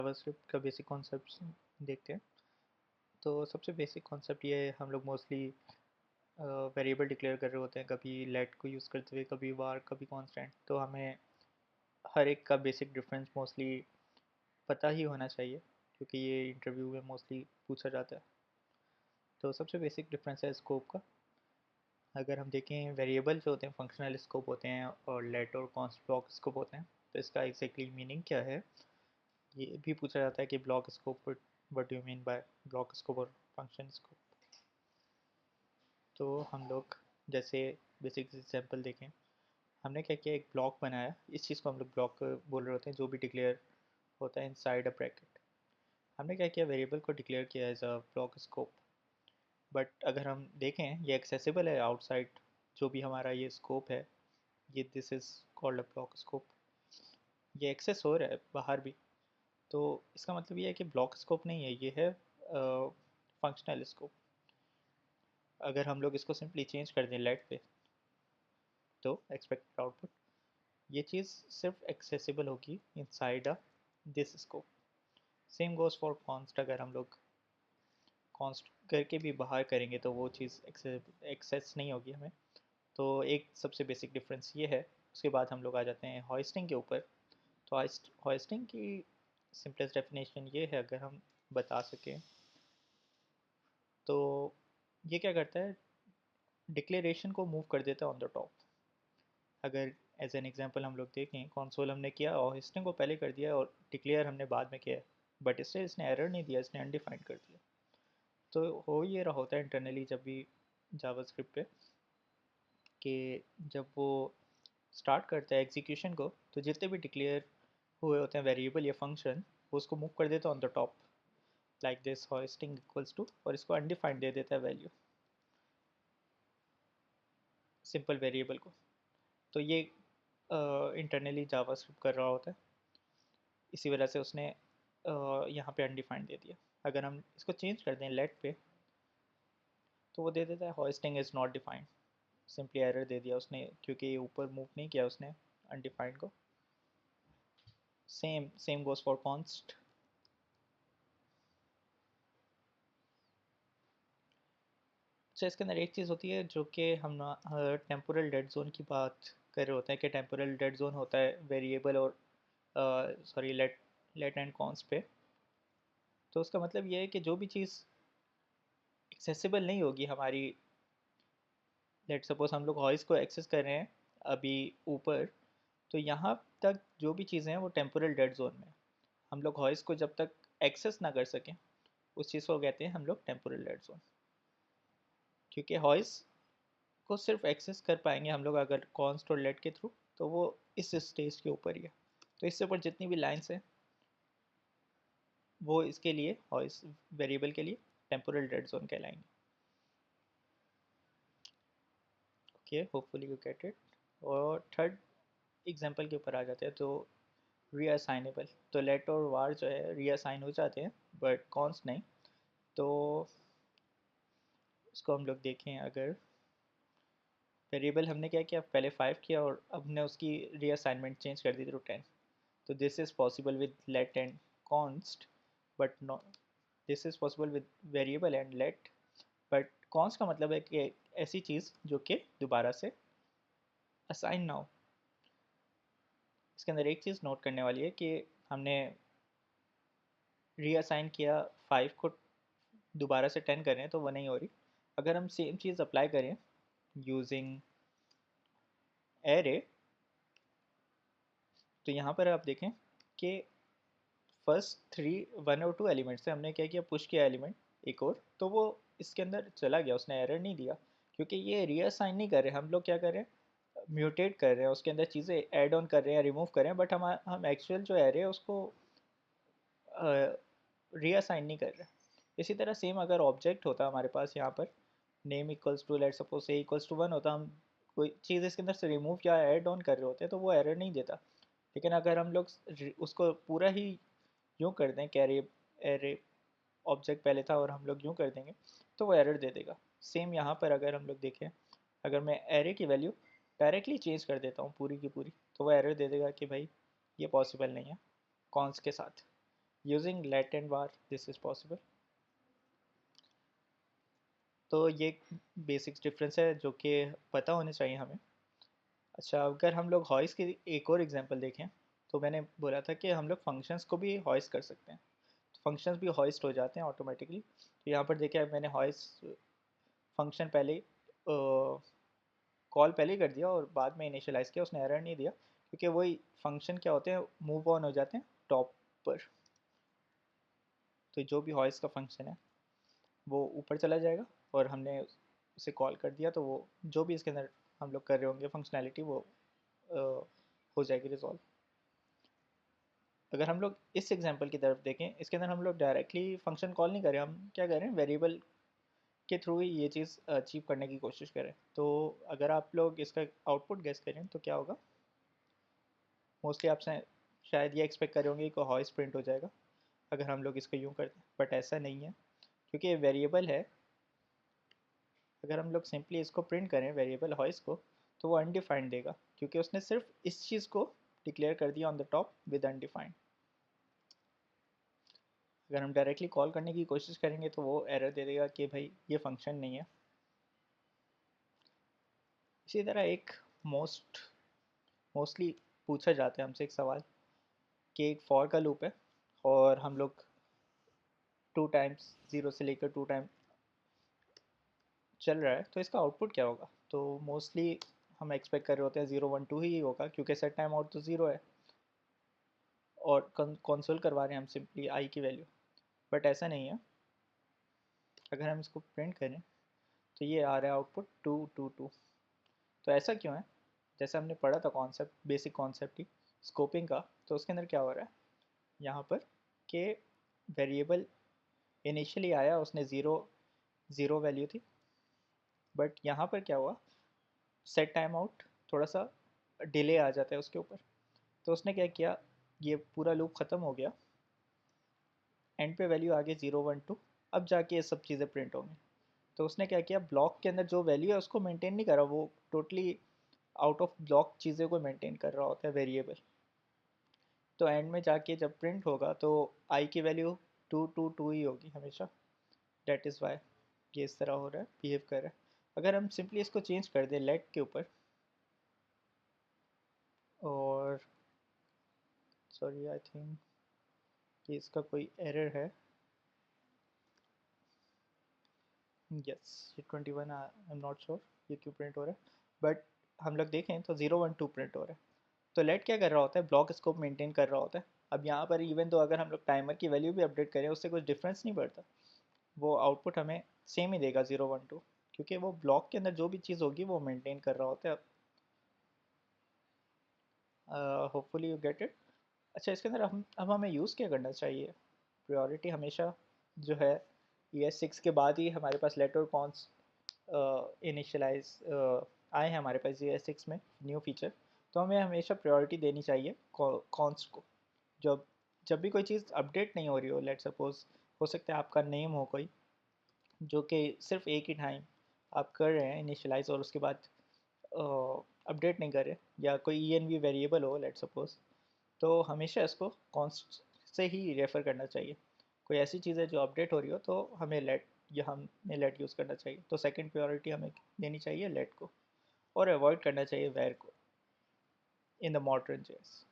JavaScript का basic concept देखते हैं। तो सबसे बेसिक कॉन्सेप्ट ये है, हम लोग मोस्टली वेरिएबल डिक्लेयर कर रहे होते हैं, कभी लेट को यूज़ करते हुए, कभी वार, कभी कांस्टेंट। तो हमें हर एक का बेसिक डिफरेंस मोस्टली पता ही होना चाहिए, क्योंकि ये इंटरव्यू में मोस्टली पूछा जाता है। तो सबसे बेसिक डिफरेंस है स्कोप का। अगर हम देखें, वेरिएबल जो होते हैं फंक्शनल स्कोप होते हैं और लेट और कॉन्स्ट ब्लॉक स्कोप होते हैं। तो इसका एग्जैक्टली मीनिंग क्या है, ये भी पूछा जाता है कि block scope, what do you mean by block scope और फंक्शन स्कोप। तो हम लोग जैसे बेसिक एग्जांपल देखें, हमने क्या किया, एक ब्लॉक बनाया। इस चीज़ को हम लोग ब्लॉक बोल रहे होते हैं, जो भी डिक्लेयर होता है इनसाइड अ ब्रैकेट। हमने क्या किया, वेरिएबल को डिक्लेयर किया as a block scope. But अगर हम देखें, ये एक्सेसिबल है आउटसाइड, जो भी हमारा ये स्कोप है, ये this is called a block scope. ये एक्सेस हो रहा है बाहर भी। तो इसका मतलब ये है कि ब्लॉक स्कोप नहीं है, ये है फंक्शनल स्कोप। अगर हम लोग इसको सिंपली चेंज कर दें लेट पे, तो एक्सपेक्टेड आउटपुट, ये चीज़ सिर्फ एक्सेसिबल होगी inside a this scope. Same goes for const. अगर हम लोग कॉन्स्ट करके भी बाहर करेंगे तो वो चीज़ एक्सेस नहीं होगी हमें। तो एक सबसे बेसिक डिफरेंस ये है। उसके बाद हम लोग आ जाते हैं हॉइस्टिंग के ऊपर। तो हॉइस्टिंग की सिंपलेस्ट डेफिनेशन ये है, अगर हम बता सकें, तो ये क्या करता है, डिक्लेरेशन को मूव कर देता है ऑन द टॉप। अगर एज एन एग्जांपल हम लोग देखें, कंसोल हमने किया और हिस्ट्री को पहले कर दिया और डिक्लेयर हमने बाद में किया है, बट इससे इसने एरर नहीं दिया, इसने अनडिफाइंड कर दिया। तो हो ये रहा होता है इंटरनली जब भी जावास्क्रिप्ट पे, कि जब वो स्टार्ट करता है एग्जीक्यूशन को, तो जितने भी डिक्लेयर हुए होते हैं वेरिएबल या फंक्शन, वो उसको मूव कर देता है on the top, like this hoisting equals to, और इसको अनडिफाइंड दे देता है वैल्यू, सिंपल वेरिएबल को। तो ये इंटरनली जावास्क्रिप्ट कर रहा होता है, इसी वजह से उसने यहाँ पे अनडिफाइंड दे दिया। अगर हम इसको चेंज कर दें लेट पे, तो वो दे देता है hosting is not defined. Simply error दे दिया उसने, क्योंकि ऊपर मूव नहीं किया उसने अनडिफाइंड को। Same same goes for const. अच्छा, इसके अंदर एक चीज़ होती है जो कि हम टेम्पोरल डेड जोन की बात कर रहे होते हैं, कि टेम्पोरल डेड जोन होता है वेरिएबल और सॉरी लेट एंड कॉन्स्ट पे। तो उसका मतलब ये है कि जो भी चीज़ एक्सेसिबल नहीं होगी हमारी, लेट सपोज हम लोग वॉइस को एक्सेस कर रहे हैं अभी ऊपर, तो यहाँ तक जो भी चीज़ें हैं वो टेम्पोरल डेड जोन में। हम लोग वॉइस को जब तक एक्सेस ना कर सकें, उस चीज़ को कहते हैं हम लोग टेम्पोरल डेड जोन। क्योंकि वॉइस को सिर्फ एक्सेस कर पाएंगे हम लोग अगर कॉन्स्ट और लेट के थ्रू, तो वो इस स्टेज के ऊपर ही है। तो इससे ऊपर जितनी भी लाइन्स हैं, वो इसके लिए वॉइस वेरिएबल के लिए टेम्पोरल डेड जोन कहलाएंगे। Okay, hopefully you get it. और थर्ड एग्जांपल के ऊपर आ जाते हैं, तो रीअसाइनेबल। तो लेट और वार जो है रीअसाइन हो जाते हैं, बट कॉन्स्ट नहीं। तो इसको हम लोग देखें, अगर वेरिएबल हमने क्या किया, पहले 5 किया और अब हमने उसकी रीअसाइनमेंट चेंज कर दी थी टू 10। तो this is possible with let and const, but not this is possible with variable and let. But const का मतलब है कि ऐसी चीज़ जो कि दोबारा से असाइन ना हो। इसके अंदर एक चीज़ नोट करने वाली है कि हमने रीअसाइन किया 5 को, दोबारा से 10 कर रहे हैं तो वो नहीं हो रही। अगर हम सेम चीज़ अप्लाई करें यूजिंग एरे, तो यहाँ पर आप देखें कि फर्स्ट 1 और 2 एलिमेंट से हमने क्या किया, पुश किया एलिमेंट एक और, तो वो इसके अंदर चला गया, उसने एरर नहीं दिया। क्योंकि ये रीअसाइन नहीं कर रहे, हम लोग क्या कर रहे हैं, म्यूटेट कर रहे हैं, उसके अंदर चीज़ें ऐड ऑन कर रहे हैं, रिमूव कर रहे हैं, बट हम एक्चुअल जो एरे है उसको रीअसाइन नहीं कर रहे। इसी तरह सेम अगर ऑब्जेक्ट होता हमारे पास यहाँ पर, name equals to, let suppose A equals to 1 होता, हम कोई चीज़ इसके अंदर से रिमूव या ऐड ऑन कर रहे होते हैं, तो वो एरर नहीं देता। लेकिन अगर हम लोग उसको पूरा ही यूँ कर दें कि एरे एरे ऑब्जेक्ट पहले था और हम लोग यूँ कर देंगे, तो वो एरर दे देगा। सेम यहाँ पर अगर हम लोग देखें, अगर मैं एरे की वैल्यू डायरेक्टली चेंज कर देता हूँ पूरी की पूरी, तो वो एरर दे देगा कि भाई ये पॉसिबल नहीं है कॉन्स के साथ। Using let and var this is possible. तो ये बेसिक्स डिफरेंस है जो कि पता होने चाहिए हमें। अच्छा, अगर हम लोग हॉइस की एक और एग्जांपल देखें, तो मैंने बोला था कि हम लोग फंक्शंस को भी हॉइस कर सकते हैं, तो फंक्शंस भी हॉइस्ट हो जाते हैं ऑटोमेटिकली। तो यहाँ पर देखिए मैंने हॉइस फंक्शन पहले कॉल पहले ही कर दिया और बाद में इनिशियलाइज किया, उसने एरर नहीं दिया क्योंकि वही फंक्शन क्या होते हैं, मूव ऑन हो जाते हैं टॉप पर। तो जो भी हॉइस का फंक्शन है वो ऊपर चला जाएगा और हमने उसे कॉल कर दिया, तो वो जो भी इसके अंदर हम लोग कर रहे होंगे फंक्शनैलिटी वो हो जाएगी रिजॉल्व। अगर हम लोग इस एग्जांपल की तरफ देखें, इसके अंदर हम लोग डायरेक्टली फंक्शन कॉल नहीं कर रहे, हम क्या कर रहे हैं, वेरिएबल के थ्रू ही ये चीज़ अचीव करने की कोशिश करें। तो अगर आप लोग इसका आउटपुट गेस करें तो क्या होगा, मोस्टली आप शायद ये एक्सपेक्ट कर रहे होंगे कि हॉइस प्रिंट हो जाएगा अगर हम लोग इसको यूँ करते हैं, बट ऐसा नहीं है क्योंकि ये वेरिएबल है। अगर हम लोग सिंपली इसको प्रिंट करें वेरिएबल हॉइस को, तो वो अनडिफाइंड देगा क्योंकि उसने सिर्फ इस चीज़ को डिक्लेयर कर दिया on the top with undefined. अगर हम डायरेक्टली कॉल करने की कोशिश करेंगे तो वो एरर दे देगा कि भाई ये फंक्शन नहीं है। इसी तरह एक मोस्टली पूछा जाता है हमसे एक सवाल कि एक फॉर का लूप है और हम लोग 2 टाइम्स 0 से लेकर 2 टाइम चल रहा है, तो इसका आउटपुट क्या होगा। तो मोस्टली हम एक्सपेक्ट कर रहे होते हैं 0 1 2 ही होगा क्योंकि सेट टाइम आउट तो 0 है और कंसोल करवा रहे हैं हम सिंपली आई की वैल्यू, बट ऐसा नहीं है। अगर हम इसको प्रिंट करें तो ये आ रहा है आउटपुट 2 2 2। तो ऐसा क्यों है, जैसे हमने पढ़ा था कॉन्सेप्ट, बेसिक कॉन्सेप्ट ही स्कोपिंग का, तो उसके अंदर क्या हो रहा है यहाँ पर कि वेरिएबल इनिशियली आया, उसने ज़ीरो ज़ीरो वैल्यू थी, बट यहाँ पर क्या हुआ, सेट टाइम आउट थोड़ा सा डिले आ जाता है उसके ऊपर। तो उसने क्या किया, ये पूरा लूप ख़त्म हो गया, एंड पे वैल्यू आ गई 0 1 2, अब जाके ये सब चीज़ें प्रिंट होंगी। तो उसने क्या किया, ब्लॉक के अंदर जो वैल्यू है उसको मेंटेन नहीं करा, वो टोटली आउट ऑफ ब्लॉक चीज़ें को मेंटेन कर रहा होता है वेरिएबल। तो एंड में जाके जब प्रिंट होगा तो आई की वैल्यू 2 2 2 ही होगी हमेशा। डेट इज़ वाई ये इस तरह हो रहा है, बिहेव कर रहा है। अगर हम सिंपली इसको चेंज कर दें लेट के ऊपर, और सॉरी आई थिंक कि इसका कोई एरर है, यस ये 21, आई एम नॉट श्योर ये क्यों प्रिंट हो रहा है, बट हम लोग देखें तो 0 1 2 प्रिंट हो रहा है। तो लेट क्या कर रहा होता है, ब्लॉक स्कोप मेंटेन कर रहा होता है। अब यहाँ पर इवन तो अगर हम लोग टाइमर की वैल्यू भी अपडेट करें उससे कुछ डिफरेंस नहीं पड़ता, वो आउटपुट हमें सेम ही देगा 0 1 2, क्योंकि वो ब्लॉक के अंदर जो भी चीज़ होगी वो मेंटेन कर रहा होता है। Hopefully you get it. अच्छा, इसके अंदर हम अब हमें यूज़ क्या करना चाहिए, प्रायोरिटी हमेशा जो है ES6 के बाद ही हमारे पास लेट और कॉन्स इनिशियलाइज आए हैं हमारे पास ES6 में न्यू फीचर। तो हमें हमेशा प्रायोरिटी देनी चाहिए कॉन्स को। जब जब भी कोई चीज़ अपडेट नहीं हो रही हो, लेट सपोज हो सकता है आपका नेम हो कोई जो कि सिर्फ एक ही टाइम आप कर रहे हैं इनिशियलाइज और उसके बाद अपडेट नहीं कर रहे, या कोई ENV वेरिएबल हो लेट सपोज, तो हमेशा इसको कॉन्स्ट से ही रेफ़र करना चाहिए। कोई ऐसी चीज़ है जो अपडेट हो रही हो तो हमें लेट, या हमें लेट यूज़ करना चाहिए। तो सेकंड प्रायोरिटी हमें देनी चाहिए लेट को, और अवॉइड करना चाहिए वेर को इन द मॉडर्न जेएस।